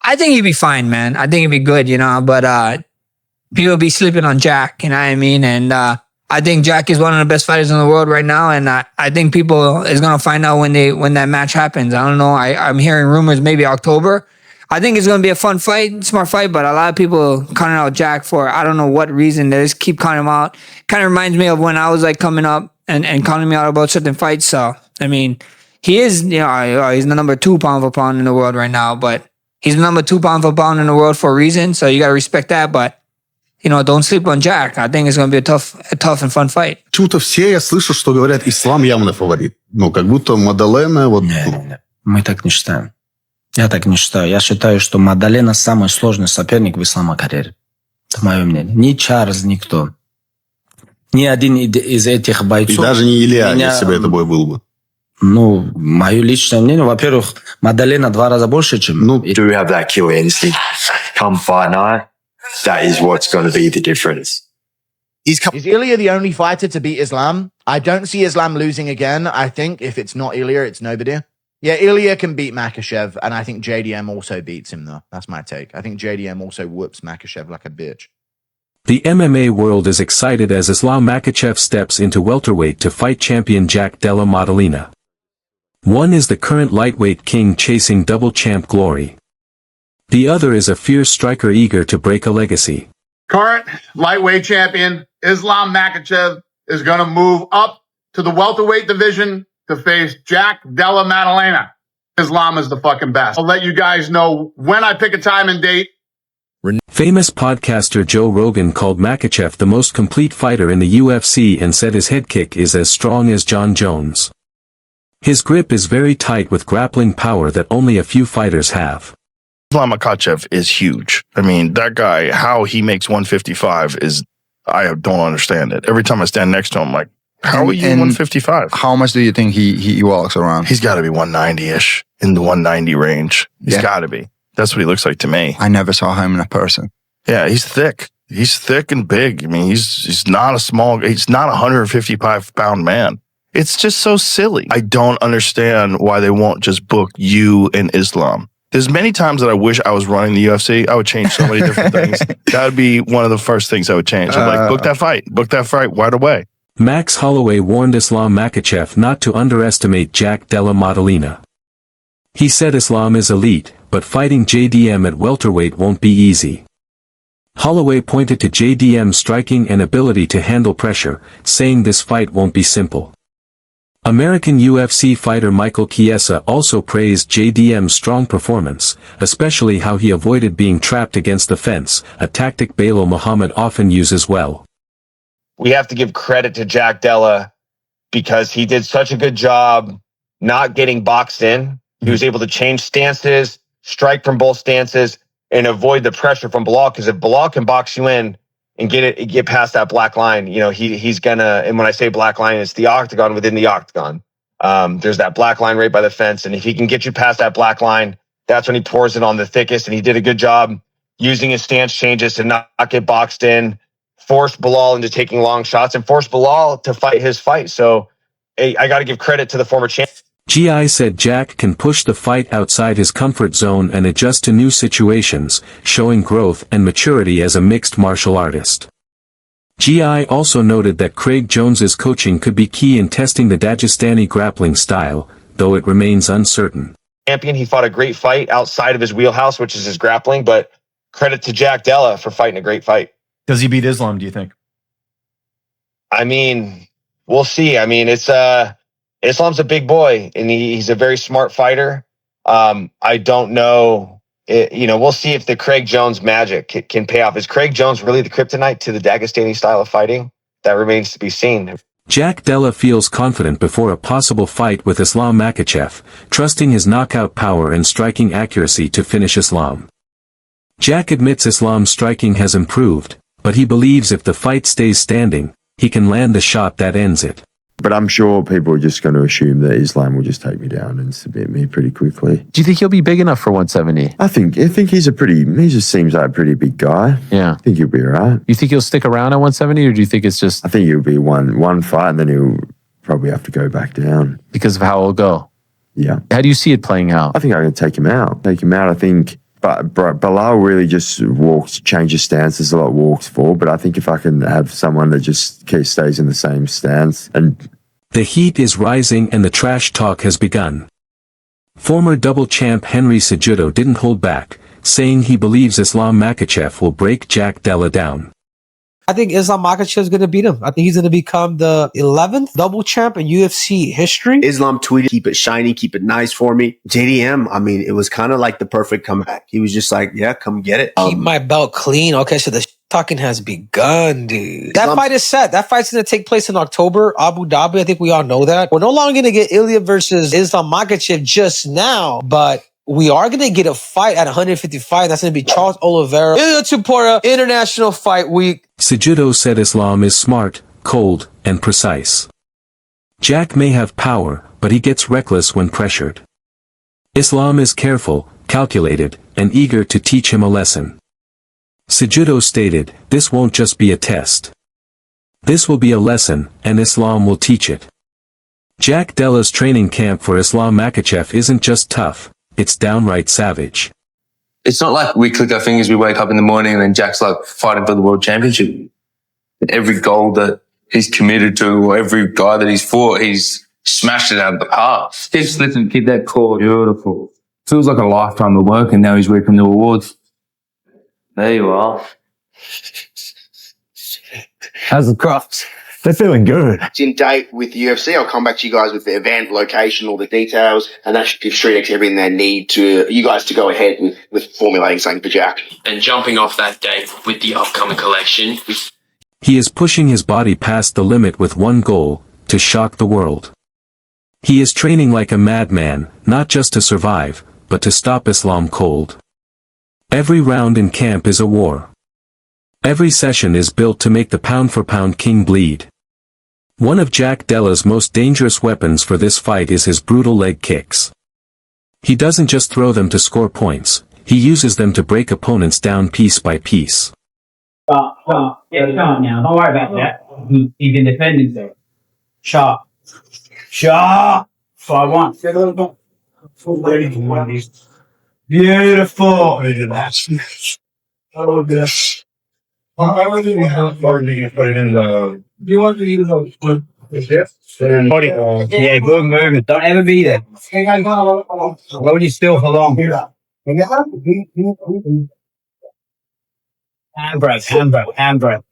I think he'd be fine, man. I think he'd be good, but people be sleeping on Jack, you know what I mean? And I think Jack is one of the best fighters in the world right now, and I think people is gonna find out when that match happens. I don't know. I'm hearing rumors maybe October. I think it's gonna be a fun fight, smart fight, but a lot of people counting out Jack for I don't know what reason. They just keep counting him out. Kind of reminds me of when I was like coming up and counting me out about certain fights. So I mean, he is he's the number 2 pound for pound in the world right now, but he's the number 2 pound for pound in the world for a reason. So you gotta respect that, but. Don't sleep on Jack. I think it's going to be a tough and fun fight. Почему-то все, я слышу, что говорят, Ислам явно фаворит. Как будто Мадалена... Не. Мы так не считаем. Я так не считаю. Я считаю, что Мадалена самый сложный соперник в Ислам Макачеве. Это мое мнение. Ни Чарльз, никто. Ни один из этих бойцов... И даже не Илья, если бы это бой был бы. Мое личное мнение, во-первых, Мадалена 2 раза больше, чем... Do have that killer instinct. Come fight night. That is what's going to be the difference. Is Ilya the only fighter to beat Islam? I don't see Islam losing again. I think if it's not Ilya, it's nobody. Yeah, Ilya can beat Makachev, and I think JDM also beats him, though. That's my take. I think JDM also whoops Makachev like a bitch. The MMA world is excited as Islam Makachev steps into welterweight to fight champion Jack Dela Matalena. One is the current lightweight king chasing double champ glory. The other is a fierce striker eager to break a legacy. Current lightweight champion Islam Makachev is going to move up to the welterweight division to face Jack Dela Matalena. Islam is the fucking best. I'll let you guys know when I pick a time and date. Famous podcaster Joe Rogan called Makachev the most complete fighter in the UFC and said his head kick is as strong as John Jones. His grip is very tight with grappling power that only a few fighters have. Islam Makachev is huge. I mean, that guy, how he makes 155 is, I don't understand it. Every time I stand next to him, like, how are you 155? How much do you think he walks around? He's got to be 190-ish, in the 190 range. He's got to be. That's what he looks like to me. I never saw him in a person. Yeah, he's thick. He's thick and big. I mean, he's not a small, he's not a 155-pound man. It's just so silly. I don't understand why they won't just book you and Islam. There's many times that I wish I was running the UFC. I would change so many different things. That would be one of the first things I would change. I'm like, book that fight right away. Max Holloway warned Islam Makachev not to underestimate Jack Dela Matalena. He said Islam is elite, but fighting JDM at welterweight won't be easy. Holloway pointed to JDM's striking and ability to handle pressure, saying this fight won't be simple. American UFC fighter Michael Chiesa also praised JDM's strong performance, especially how he avoided being trapped against the fence, a tactic Belal Muhammad often uses well. We have to give credit to Jack Dela because he did such a good job not getting boxed in. He was able to change stances, strike from both stances, and avoid the pressure from Belal, because if Belal can box you in and get past that black line, he's gonna, and when I say black line, it's the octagon within the octagon. There's that black line right by the fence, and if he can get you past that black line, that's when he pours it on the thickest, and he did a good job using his stance changes to not get boxed in, force Belal into taking long shots, and force Belal to fight his fight. So I got to give credit to the former champ. GI said Jack can push the fight outside his comfort zone and adjust to new situations, showing growth and maturity as a mixed martial artist. GI also noted that Craig Jones's coaching could be key in testing the Dagestani grappling style, though it remains uncertain. He fought a great fight outside of his wheelhouse, which is his grappling, but credit to Jack Dela for fighting a great fight. Does he beat Islam, do you think? I mean, we'll see. I mean, Islam's a big boy, and he's a very smart fighter. I don't know. We'll see if the Craig Jones magic can pay off. Is Craig Jones really the kryptonite to the Dagestani style of fighting? That remains to be seen. Jack Dela feels confident before a possible fight with Islam Makachev, trusting his knockout power and striking accuracy to finish Islam. Jack admits Islam's striking has improved, but he believes if the fight stays standing, he can land the shot that ends it. But I'm sure people are just going to assume that Islam will just take me down and submit me pretty quickly. Do you think he'll be big enough for 170? I think he just seems like a pretty big guy. Yeah. I think he'll be all right. You think he'll stick around at 170, or do you think it's just... I think he'll be one fight and then he'll probably have to go back down. Because of how it'll go? Yeah. How do you see it playing out? I think I can take him out. I think But Bilal really just changes stances a lot, walks forward. But I think if I can have someone that just stays in the same stance and... The heat is rising and the trash talk has begun. Former double champ Henry Cejudo didn't hold back, saying he believes Islam Makachev will break Jack Dela down. I think Islam Makachev is going to beat him. I think he's going to become the 11th double champ in UFC history. Islam tweeted, keep it shiny, keep it nice for me. JDM, I mean, it was kind of like the perfect comeback. He was just like, yeah, come get it. Keep my belt clean. Okay, so the talking has begun, dude. That fight is set. That fight's going to take place in October, Abu Dhabi. I think we all know that. We're no longer going to get Ilya versus Islam Makachev just now, but we are going to get a fight at 155. That's going to be Charles Oliveira, Ilya Tuporia, International Fight Week. Cejudo said Islam is smart, cold, and precise. Jack may have power, but he gets reckless when pressured. Islam is careful, calculated, and eager to teach him a lesson. Cejudo stated, this won't just be a test. This will be a lesson, and Islam will teach it. Jack Dela's training camp for Islam Makachev isn't just tough, it's downright savage. It's not like we click our fingers, we wake up in the morning and then Jack's like fighting for the world championship. Every goal that he's committed to or every guy that he's fought, he's smashed it out of the park. Just listen, keep that core. Beautiful. Feels like a lifetime of work and now he's reaping the rewards. There you are. How's the crops? They're feeling good. It's in date with the UFC. I'll come back to you guys with the event, location, all the details, and that should give StreetX everything they need to you guys to go ahead with formulating something for Jack. And jumping off that date with the upcoming collection. He is pushing his body past the limit with one goal, to shock the world. He is training like a madman, not just to survive, but to stop Islam cold. Every round in camp is a war. Every session is built to make the pound-for-pound king bleed. One of Jack Dela's most dangerous weapons for this fight is his brutal leg kicks. He doesn't just throw them to score points, he uses them to break opponents down piece by piece. Sharp. Yeah, sharp now. Don't worry about that. He can defend himself. Sharp. Sharp. 5-1. Beautiful. Oh, gosh. I was even put it in the. Do you want to use those? Yes. Yeah, good movement. Don't ever be there. Hold you still for long. Handbrake.